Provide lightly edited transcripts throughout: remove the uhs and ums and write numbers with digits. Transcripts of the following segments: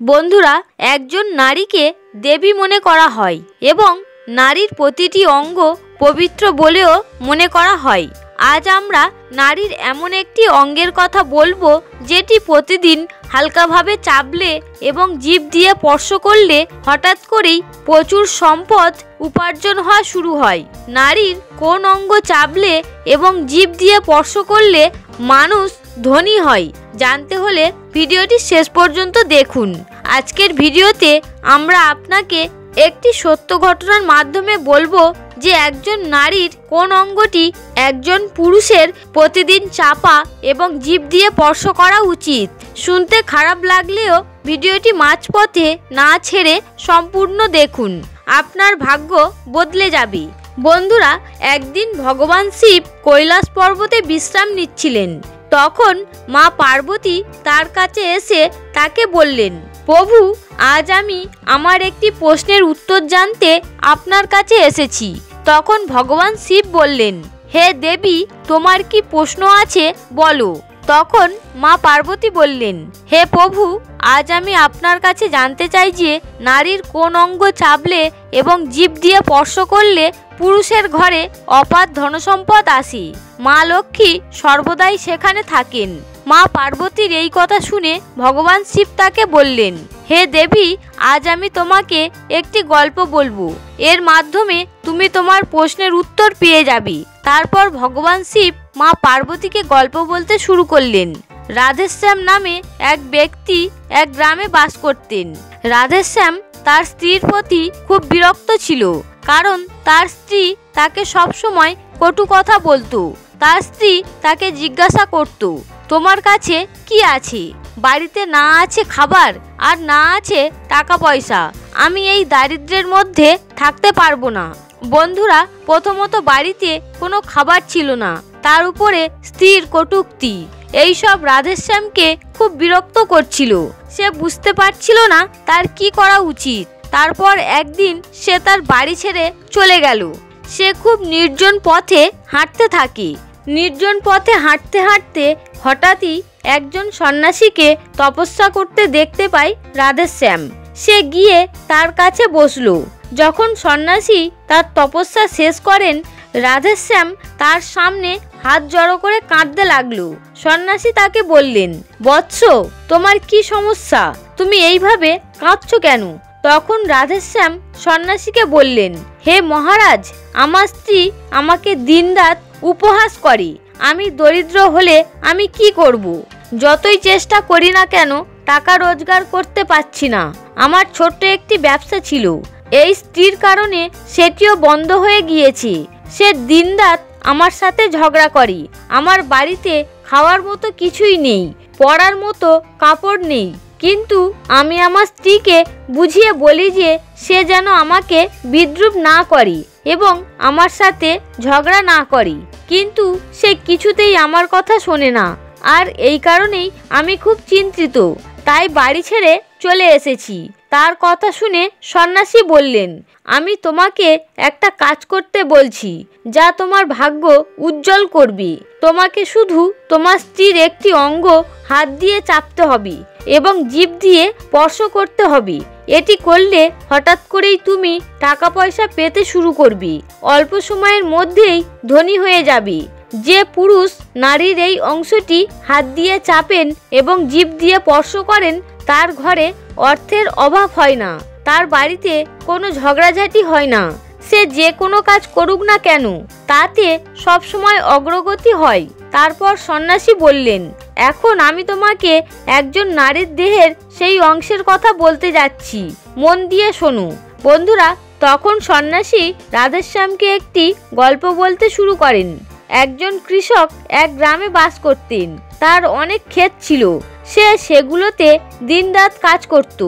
বন্ধুরা, একজন নারীকে দেবী মনে করা হয় এবং নারীর প্রতিটি অঙ্গ পবিত্র বলেও মনে করা হয়। আজ আমরা নারীর এমন একটি অঙ্গের কথা বলবো যেটি প্রতিদিন হালকাভাবে চাপলে এবং জিভ দিয়ে স্পর্শ করলে হঠাৎ করেই প্রচুর সম্পদ উপার্জন হওয়া শুরু হয়। নারীর কোন অঙ্গ চাপলে এবং জিভ দিয়ে স্পর্শ করলে মানুষ ধনী হয়, জানতে হলে ভিডিওটি শেষ পর্যন্ত দেখুন। আজকের ভিডিওতে আমরা আপনাকে একটি সত্য ঘটনার মাধ্যমে বলবো যে একজন নারীর কোন অঙ্গটি একজন পুরুষের প্রতিদিন চাপা এবং জিভ দিয়ে স্পর্শ করা উচিত। শুনতে খারাপ লাগলেও ভিডিওটি মাঝপথে না ছেড়ে সম্পূর্ণ দেখুন, আপনার ভাগ্য বদলে যাবে। বন্ধুরা, একদিন ভগবান শিব কৈলাস পর্বতে বিশ্রাম নিচ্ছিলেন। তখন মা পার্বতী তার কাছে এসে তাকে বললেন, প্রভু, আজ আমি আমার একটি প্রশ্নের উত্তর জানতে আপনার কাছে এসেছি। তখন ভগবান শিব বললেন, হে দেবী, তোমার কি প্রশ্ন আছে বলো। তখন মা পার্বতী বললেন, হে প্রভু, আজ আমি আপনার কাছে জানতে চাই যে নারীর কোন অঙ্গ চাপলে এবং জিভ দিয়ে স্পর্শ করলে পুরুষের ঘরে অপার ধনসম্পদ আসে, মা লক্ষ্মী সর্বদাই সেখানে থাকেন। মা পার্বতীর এই কথা শুনে ভগবান শিব তাকে বললেন, হে দেবী, আজ আমি তোমাকে একটি গল্প বলবো, এর মাধ্যমে তুমি তোমার প্রশ্নের উত্তর পেয়ে যাবে। তারপর ভগবান শিব মা পার্বতীকে গল্প বলতে শুরু করলেন। রাধেশ্যাম নামে এক ব্যক্তি এক গ্রামে বাস করতেন। রাধেশ্যাম তার স্ত্রীর প্রতি খুব বিরক্ত ছিল, কারণ তার স্ত্রী তাকে সবসময় কটু কথা বলতো। তার স্ত্রী তাকে জিজ্ঞাসা করত, তোমার কাছে কি আছে? বাড়িতে না আছে খাবার আর না আছে টাকা পয়সা, আমি এই দারিদ্র্যের মধ্যে থাকতে পারবো না। বন্ধুরা, প্রথমত বাড়িতে কোনো খাবার ছিল না, তার উপরে স্ত্রীর কটূক্তি, এইসব রাধেশ্যামকে খুব বিরক্ত করছিল। সে বুঝতে পারছিল না তার কি করা উচিত। তারপর একদিন সে তার বাড়ি ছেড়ে চলে গেল। সে খুব নির্জন পথে হাঁটতে থাকে। নির্জন পথে হাঁটতে হাঁটতে হঠাৎই একজন সন্ন্যাসীকে তপস্যা করতে দেখতে পায় রাধেশ্যাম। সে গিয়ে তার কাছে বসলো। যখন সন্ন্যাসী তার তপস্যা শেষ করেন, রাধেশ্যাম তার সামনে হাত জড়ো করে কাঁদতে লাগলো। সন্ন্যাসী তাকে বললেন, বৎস, তোমার কি সমস্যা? তুমি এইভাবে কাঁদছো কেন? তখন রাধেশ্যাম সন্ন্যাসীকে বললেন, হে মহারাজ, আমার স্ত্রী আমাকে দিনরাত উপহাস করে। আমি দরিদ্র হলে আমি কি করব? যতই চেষ্টা করি না কেন টাকা রোজগার করতে পারছি না। আমার ছোট্ট একটি ব্যবসা ছিল, এই স্ত্রীর কারণে সেটিও বন্ধ হয়ে গিয়েছে। সে দিনরাত আমার সাথে ঝগড়া করে। আমার বাড়িতে খাওয়ার মতো কিছুই নেই, পরার মতো কাপড় নেই। কিন্তু আমি আমার স্ত্রীকে বুঝিয়ে বলি যে সে যেন আমাকে বিদ্রূপ না করে এবং আমার সাথে ঝগড়া না করে, কিন্তু সে কিছুতেই আমার কথা শোনে না। আর এই কারণেই আমি খুব চিন্তিত, তাই বাড়ি ছেড়ে চলে এসেছি। তার কথা শুনে সন্ন্যাসী বললেন, আমি তোমাকে একটা কাজ করতে বলছি যা তোমার ভাগ্য উজ্জ্বল করবে। তোমাকে শুধু তোমার স্ত্রীর একটি অঙ্গ হাত দিয়ে চাপতে হবে এবং জিভ দিয়ে স্পর্শ করতে হবে। এটি করলে হঠাৎ করেই তুমি টাকা পয়সা পেতে শুরু করবে। অল্প সময়ের মধ্যেই ধনী হয়ে যাবে। যে পুরুষ নারীর এই অংশটি হাত দিয়ে চাপেন এবং জিভ দিয়ে স্পর্শ করেন, তার ঘরে অর্থের অভাব হয় না, তার বাড়িতে কোনো ঝগড়াঝাটি হয় না। সে যে কোনো কাজ করুক না কেন তাতে সবসময় অগ্রগতি হয়। তারপর সন্ন্যাসী বললেন, এখন আমি তোমাকে একজন নারীর দেহের সেই অংশের কথা বলতে যাচ্ছি, মন দিয়ে শোনো। বন্ধুরা, তখন সন্ন্যাসী রাধেশ্যামকে একটি গল্প বলতে শুরু করেন। একজন কৃষক এক গ্রামে বাস করতেন। তার অনেক ক্ষেত ছিল, সে সেগুলোতে দিনরাত কাজ করত।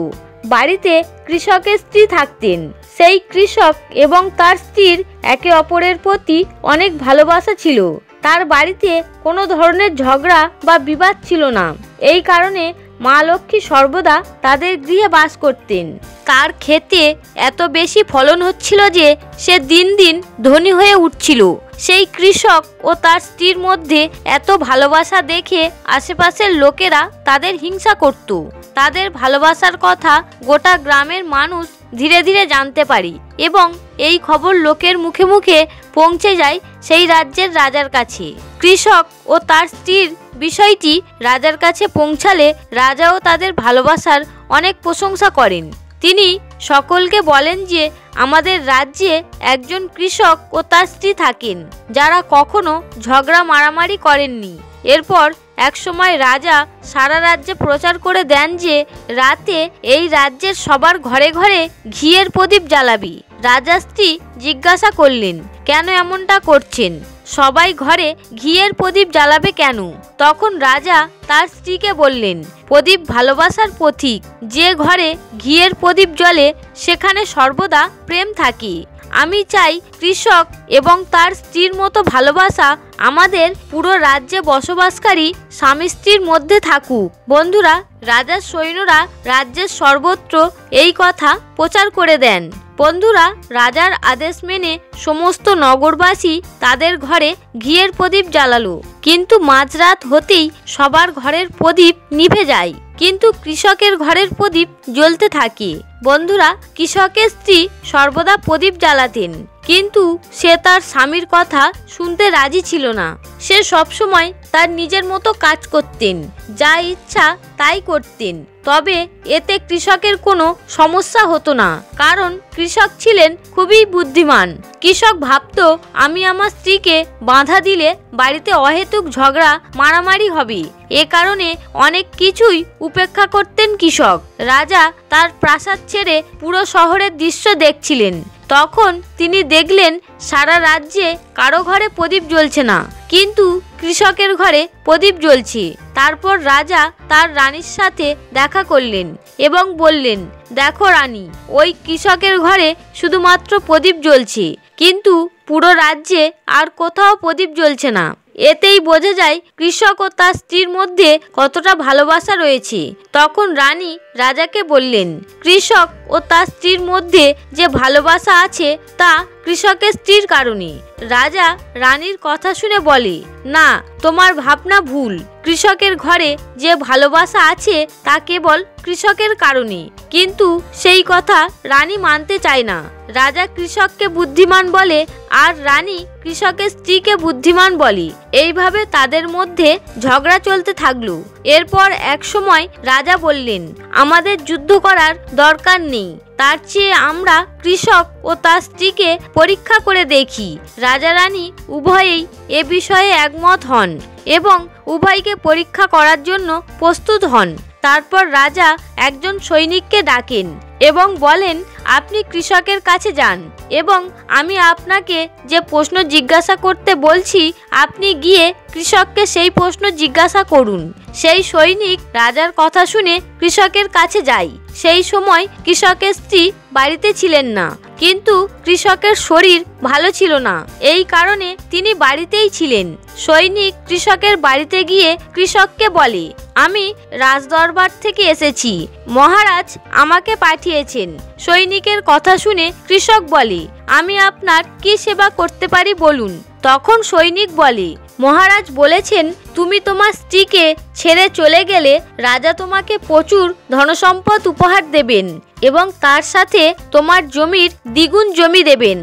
বাড়িতে কৃষকের স্ত্রী থাকতেন। সেই কৃষক এবং তার স্ত্রীর একে অপরের প্রতি অনেক ভালোবাসা ছিল। তার বাড়িতে কোনো ধরনের ঝগড়া বা বিবাদ ছিল না। এই কারণে মা লক্ষ্মী সর্বদা তাদের গৃহে বাস করতেন। তার ক্ষেতে এত বেশি ফলন হচ্ছিল যে সে দিন দিন ধনী হয়ে উঠছিল। সেই কৃষক ও তার স্ত্রীর মধ্যে এত ভালোবাসা দেখে আশেপাশের লোকেরা তাদের হিংসা করত। তাদের ভালোবাসার কথা গোটা গ্রামের মানুষ ধীরে ধীরে জানতে পারে এবং এই খবর লোকের মুখে মুখে পৌঁছে যায় সেই রাজ্যের রাজার কাছে। কৃষক ও তার স্ত্রীর বিষয়টি রাজার কাছে পৌঁছালে রাজাও তাদের ভালোবাসার অনেক প্রশংসা করেন। তিনি সকলকে বলেন যে আমাদের রাজ্যে একজন কৃষক ও তার স্ত্রী থাকেন যারা কখনো ঝগড়া মারামারি করেননি। এরপর একসময় রাজা সারা রাজ্যে প্রচার করে দেন যে রাতে এই রাজ্যের সবার ঘরে ঘরে ঘিয়ের প্রদীপ জ্বালাবি। রাজার স্ত্রী জিজ্ঞাসা করলেন, কেন এমনটা করছেন? সবাই ঘরে ঘিয়ের প্রদীপ জ্বালাবে কেন? তখন রাজা তার স্ত্রীকে বললেন, প্রদীপ ভালোবাসার প্রতীক। যে ঘরে ঘিয়ের প্রদীপ জ্বলে সেখানে সর্বদা প্রেম থাকে। আমি চাই কৃষক এবং তার স্ত্রীর মতো ভালোবাসা আমাদের পুরো রাজ্যে বসবাসকারী স্বামী স্ত্রীর মধ্যে থাকুক। বন্ধুরা, রাজার সৈন্যরা রাজ্যের সর্বত্র এই কথা প্রচার করে দেন। বন্ধুরা, রাজার আদেশ মেনে সমস্ত নগরবাসী তাদের ঘরে ঘিয়ের প্রদীপ জ্বালালো। কিন্তু মাঝরাত হতেই সবার ঘরের প্রদীপ নিভে যায়, কিন্তু কৃষকের ঘরের প্রদীপ জ্বলতে থাকে। বন্ধুরা, কৃষকের স্ত্রী সর্বদা প্রদীপ জ্বালাতেন, কিন্তু সে তার স্বামীর কথা শুনতে রাজি ছিল না। সে সবসময় তার নিজের মতো কাজ করতেন, যা ইচ্ছা তাই করতেন। তবে এতে কৃষকের কোনো সমস্যা হতো না, কারণ কৃষক ছিলেন খুবই বুদ্ধিমান। কৃষক ভাবত, আমি আমার স্ত্রীকে বাধা দিলে বাড়িতে অহেতুক ঝগড়া মারামারি হবে। এ কারণে অনেক কিছুই উপেক্ষা করতেন কৃষক। রাজা তার প্রাসাদ ছেড়ে পুরো শহরের দৃশ্য দেখছিলেন। তখন তিনি দেখলেন সারা রাজ্যে কারো ঘরে প্রদীপ জ্বলছে না, কিন্তু কৃষকের ঘরে প্রদীপ জ্বলছে। তারপর রাজা তার রানীর সাথে দেখা করলেন এবং বললেন, দেখো রানী, ওই কৃষকের ঘরে শুধুমাত্র প্রদীপ জ্বলছে, কিন্তু পুরো রাজ্যে আর কোথাও প্রদীপ জ্বলছে না। এতেই বোঝা যায় কৃষক ও তার স্ত্রীর মধ্যে কতটা ভালোবাসা রয়েছে। তখন রানী রাজাকে বললেন, কৃষক ও তার স্ত্রীর মধ্যে যে ভালোবাসা আছে তা কৃষকের স্ত্রীর কারণে। রাজা রানীর কথা শুনে বলে, না, তোমার ভাবনা ভুল। কৃষকের ঘরে যে ভালোবাসা আছে তা কেবল কৃষকের কারণে। কিন্তু সেই কথা রানী মানতে চায় না। রাজা কৃষককে বুদ্ধিমান বলে আর রানী কৃষকের স্ত্রীকে বুদ্ধিমান বলে। এইভাবে তাদের মধ্যে ঝগড়া চলতে থাকলো। এরপর এক সময় রাজা বললেন, আমাদের যুদ্ধ করার দরকার নেই, তার চেয়ে আমরা কৃষক ও তার স্ত্রীকে পরীক্ষা করে দেখি। রাজা রানী উভয়েই এ বিষয়ে একমত হন এবং উভয়কে পরীক্ষা করার জন্য প্রস্তুত হন। তারপর রাজা একজন সৈনিককে ডাকেন এবং বলেন, আপনি কৃষকের কাছে যান এবং আমি আপনাকে যে প্রশ্ন জিজ্ঞাসা করতে বলছি আপনি গিয়ে কৃষককে সেই প্রশ্ন জিজ্ঞাসা করুন। সেই সৈনিক রাজার কথা শুনে কৃষকের কাছে যায়। সেই সময় কৃষকের স্ত্রী বাড়িতে ছিলেন না, কিন্তু কৃষকের শরীর ভালো ছিল না, এই কারণে তিনি বাড়িতেই ছিলেন। সৈনিক কৃষকের বাড়িতে গিয়ে কৃষককে বলে, আমি রাজদরবার থেকে এসেছি, মহারাজ আমাকে পাঠিয়েছেন। সৈনিকের কথা শুনে কৃষক বলে, আমি আপনার কি সেবা করতে পারি বলুন। তখন সৈনিক বলে, মহারাজ বলেছেন তুমি তোমার স্ত্রীকে ছেড়ে চলে গেলে রাজা তোমাকে প্রচুর ধনসম্পদ উপহার দেবেন এবং তার সাথে তোমার জমির দ্বিগুণ জমি দেবেন।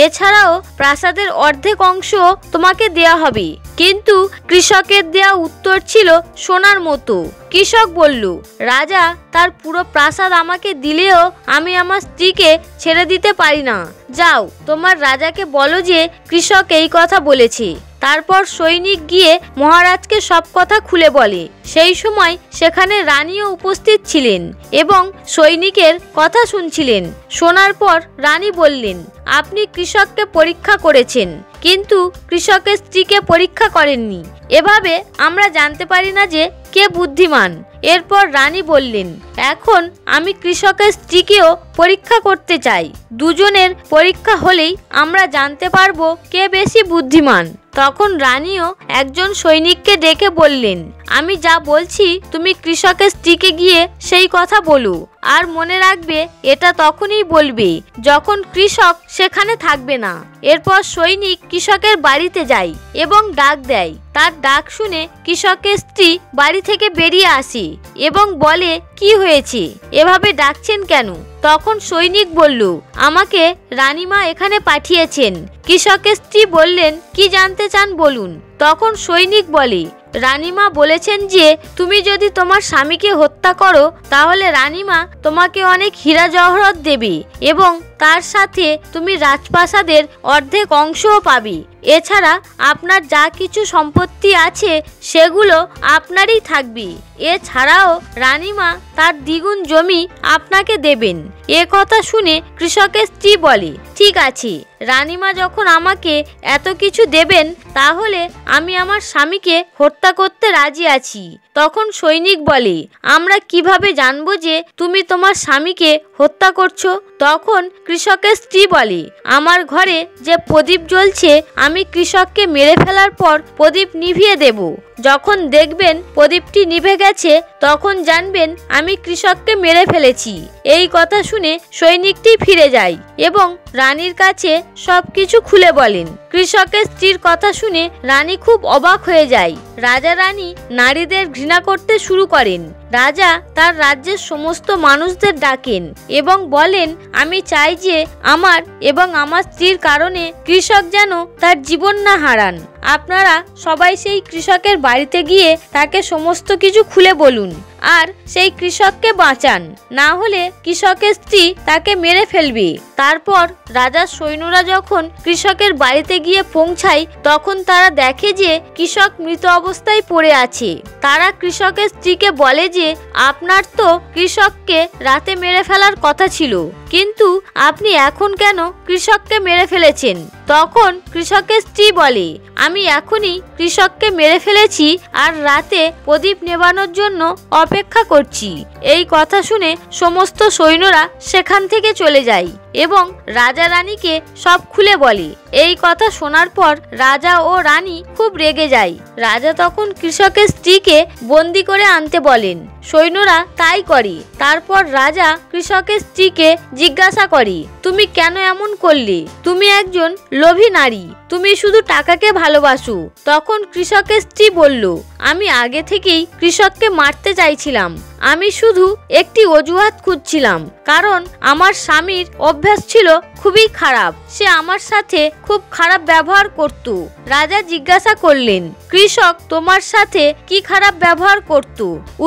এছাড়াও প্রাসাদের অর্ধেক অংশ তোমাকে দেয়া হবে। কিন্তু কৃষকের দেয়া উত্তর ছিল সোনার মতো। কৃষক বলল, রাজা তার পুরো প্রাসাদ আমাকে দিলেও আমি আমার স্ত্রীকে ছেড়ে দিতে পারি না। যাও, তোমার রাজাকে বলো যে কৃষক এই কথা বলেছে। তারপর সৈনিক গিয়ে মহারাজকে সব কথা খুলে বলে। সেই সময় সেখানে রানীও উপস্থিত ছিলেন এবং সৈনিকের কথা শুনছিলেন। শোনার পর রানী বললেন, আপনি কৃষককে পরীক্ষা করেছেন, কিন্তু কৃষকের স্ত্রীকে পরীক্ষা করেননি। এভাবে আমরা জানতে পারি না যে কে বুদ্ধিমান। এরপর রানী বললেন, এখন আমি কৃষকের স্ত্রীকেও পরীক্ষা করতে চাই। দুজনের পরীক্ষা হলেই আমরা জানতে পারবো কে বেশি বুদ্ধিমান। তখন রানীও একজন সৈনিককে ডেকে বললেন, আমি যা বলছি তুমি কৃষকের স্ত্রীকে গিয়ে সে সেই কথা বলো, আর মনে রাখবে এটা তখনই বলবে যখন কৃষক সেখানে থাকবে না। এরপর সৈনিক কৃষকের বাড়িতে যায় এবং ডাক দেয়। তার ডাক শুনে কৃষকের স্ত্রী বাড়ি থেকে বেরিয়ে আসে এবং বলে, কি হয়েছে, এভাবে ডাকছেন কেন? তখন সৈনিক বলল, আমাকে রানীমা এখানে পাঠিয়েছেন। কৃষকের স্ত্রী বললেন, কি জানতে চান বলুন। তখন সৈনিক বলে, রানীমা বলেছেন যে তুমি যদি তোমার স্বামীকে হত্যা করো তাহলে রানীমা তোমাকে অনেক হীরা জহরত দেবে এবং তার সাথে তুমি রাজপ্রাসাদের অর্ধেক অংশও পাবে। এছাড়া আপনার যা কিছু সম্পত্তি আছে সেগুলো আপনারই থাকবে। এছাড়াও রানীমা তার দ্বিগুণ জমি আপনাকে দেবেন। এ কথা শুনে কৃষকের স্ত্রী বলে, ঠিক আছে, রানীমা যখন আমাকে এত কিছু দেবেন তাহলে আমি আমার স্বামীকে হত্যা করতে রাজি আছি। তখন সৈনিক বলে, আমরা কিভাবে জানবো যে তুমি তোমার স্বামীকে হত্যা করছো? তখন কৃষকের স্ত্রী বলে, আমার ঘরে যে প্রদীপ জ্বলছে আমি কৃষককে মেরে ফেলার পর প্রদীপ নিভিয়ে দেব। যখন দেখবেন প্রদীপটি নিভে গেছে তখন জানবেন আমি কৃষককে মেরে ফেলেছি। এই কথা শুনে সৈনিকটি ফিরে যায় এবং রানীর কাছে সবকিছু খুলে বলেন। কৃষকের স্ত্রীর কথা শুনে রানী খুব অবাক হয়ে যায়। রাজা রানী নারীদের ঘৃণা করতে শুরু করেন। রাজা তার রাজ্যের সমস্ত মানুষদের ডাকেন এবং বলেন, আমি চাই যে আমার এবং আমার স্ত্রীর কারণে কৃষক যেন তার জীবন না হারান। আপনারা সবাই সেই কৃষকের বাড়িতে গিয়ে তাকে সমস্ত কিছু খুলে বলুন আর সেই কৃষককে বাঁচান, না হলে কৃষকের স্ত্রী তাকে মেরে ফেলবে। তারপর রাজার সৈন্যরা যখন কৃষকের বাড়িতে গিয়ে পৌঁছায় তখন তারা দেখে যে কৃষক মৃত অবস্থায় পড়ে আছে। তারা কৃষকের স্ত্রীকে বলে যে আপনার তো কৃষককে রাতে মেরে ফেলার কথা ছিল, কিন্তু আপনি এখন কেন কৃষককে মেরে ফেলেছেন? তখন কৃষকের স্ত্রী বলে, আমি এখনই কৃষককে মেরে ফেলেছি আর রাতে প্রদীপ নেভানোর জন্য অপেক্ষা করছি। এই কথা শুনে সমস্ত সৈন্যরা সেখান থেকে চলে যায় এবং রাজা রানীকে সব খুলে বলে। এই কথা শোনার পর রাজা ও রানী খুব রেগে যায়। রাজা তখন কৃষকের স্ত্রীকে বন্দি করে আনতে বলেন। সৈন্যরা তাই করে। তারপর রাজা কৃষকের স্ত্রীকে জিজ্ঞাসা করে, তুমি কেন এমন করলে? তুমি একজন লোভী নারী, তুমি শুধু টাকাকে ভালোবাসো। তখন কৃষকের স্ত্রী বলল, আমি আগে থেকেই কৃষককে মারতে চাইছিলাম। আমি শুধু একটি অজুহাত খুঁজছিলাম, কারণ আমার স্বামীর অভ্যাস ছিল খুবই খারাপ। সে আমার সাথে খুব খারাপ ব্যবহার করত। রাজা জিজ্ঞাসা করলেন, কৃষক তোমার সাথে কি খারাপ ব্যবহার করত?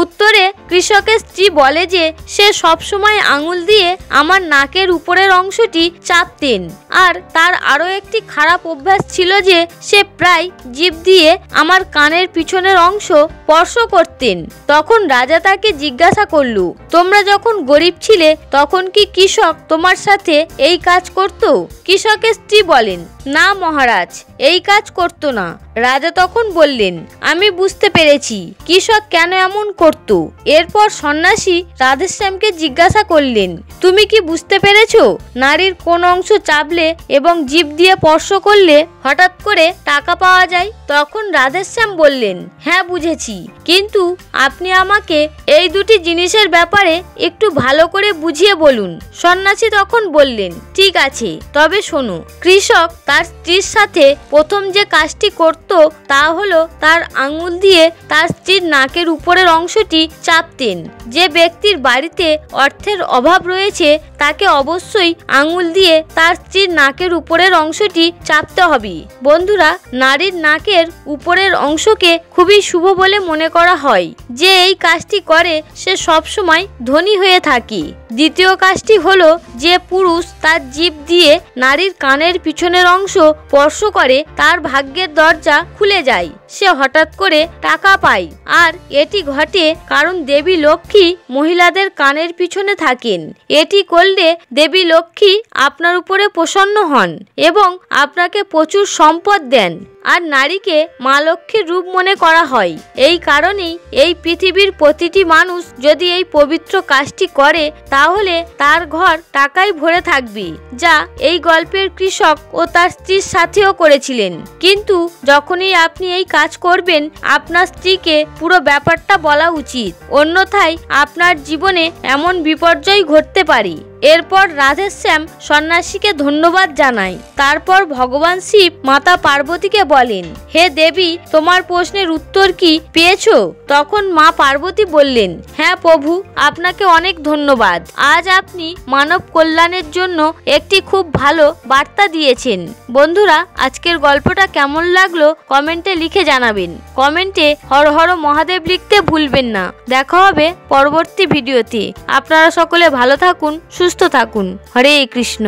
উত্তরে কৃষকের স্ত্রী বলে যে সে সবসময় আঙুল দিয়ে আমার নাকের উপরের অংশটি চাপতেন, আর তার আরো একটি খারাপ অভ্যাস ছিল যে সে প্রায় জিভ দিয়ে আমার কানের পিছনের অংশ স্পর্শ করতেন। তখন রাজা তাকে জিজ্ঞাসা করল, তোমরা যখন গরিব ছিলে তখন কি কৃষক তোমার সাথে এই কাজ করত? কৃষকের স্ত্রী বলেন, না মহারাজ, এই কাজ করত না। রাজা তখন বললেন, আমি বুঝতে পেরেছি কৃষক কেন এমন করত। এরপর সন্ন্যাসী রাধেশ্যামকে জিজ্ঞাসা করলেন, তুমি কি বুঝতে পেরেছো নারীর কোন অংশ চাপলে এবং জিভ দিয়ে স্পর্শ করলে হঠাৎ করে টাকা পাওয়া যায়? তখন রাধেশ্যাম বললেন, হ্যাঁ বুঝেছি, কিন্তু আপনি আমাকে এই দুটি জিনিসের ব্যাপারে একটু ভালো করে বুঝিয়ে বলুন। সন্ন্যাসী তখন বললেন, ঠিক আছে, তবে শোনো। কৃষক তার স্ত্রীর সাথে প্রথম যে কাজটি করত তা হলো তার আঙুল দিয়ে তার স্ত্রীর নাকের উপরের অংশটি চাপতেন। যে ব্যক্তির বাড়িতে অর্থের অভাব রয়েছে তাকে অবশ্যই আঙুল দিয়ে তার স্ত্রীর নাকের উপরের অংশটি চাপতে হবে। বন্ধুরা, নারীর নাকের উপরের অংশকে খুবই শুভ বলে মনে করা হয়। যে এই কাজটি করে সে সবসময় ধনী হয়ে থাকে। দ্বিতীয় কাজটি হলো যে পুরুষ তার জিভ দিয়ে নারীর কানের পিছনের অংশ স্পর্শ করে তার ভাগ্যের দরজা খুলে যায়, সে হঠাৎ করে টাকা পায়। আর এটি ঘটে কারণ দেবী লক্ষ্মী মহিলাদের কানের পিছনে থাকেন। এটি করলে দেবী লক্ষ্মী আপনার উপরে প্রসন্ন হন এবং আপনাকে প্রচুর সম্পদ দেন। আর নারীকে মা লক্ষ্মীর রূপ মনে করা হয়। এই কারণেই এই পৃথিবীর প্রতিটি মানুষ যদি এই পবিত্র কাজটি করে তাহলে তার ঘর টাকায় ভরে থাকবে, যা এই গল্পের কৃষক ও তার স্ত্রীর সাথেও করেছিলেন। কিন্তু যখনই আপনি এই কাজ করবেন আপনার স্ত্রীকে পুরো ব্যাপারটা বলা উচিত, অন্যথায় আপনার জীবনে এমন বিপর্যয় ঘটতে পারে। এরপর রাধেশ্যাম সন্ন্যাসীকে ধন্যবাদ জানায়। তারপর ভগবান শিব মাতা পার্বতীকে বলেন, হে দেবী, তোমার প্রশ্নের উত্তর কি পেয়েছো? তখন মা পার্বতী বললেন, হ্যাঁ প্রভু, আপনাকে অনেক ধন্যবাদ। আজ আপনি মানব কল্যাণের জন্য একটি খুব ভালো বার্তা দিয়েছেন। বন্ধুরা, আজকের গল্পটা কেমন লাগলো কমেন্টে লিখে জানাবেন। কমেন্টে হর হর মহাদেব লিখতে ভুলবেন না। দেখা হবে পরবর্তী ভিডিওতে। আপনারা সকলে ভালো থাকুন, সুস্থ থাকুন। হরে কৃষ্ণ।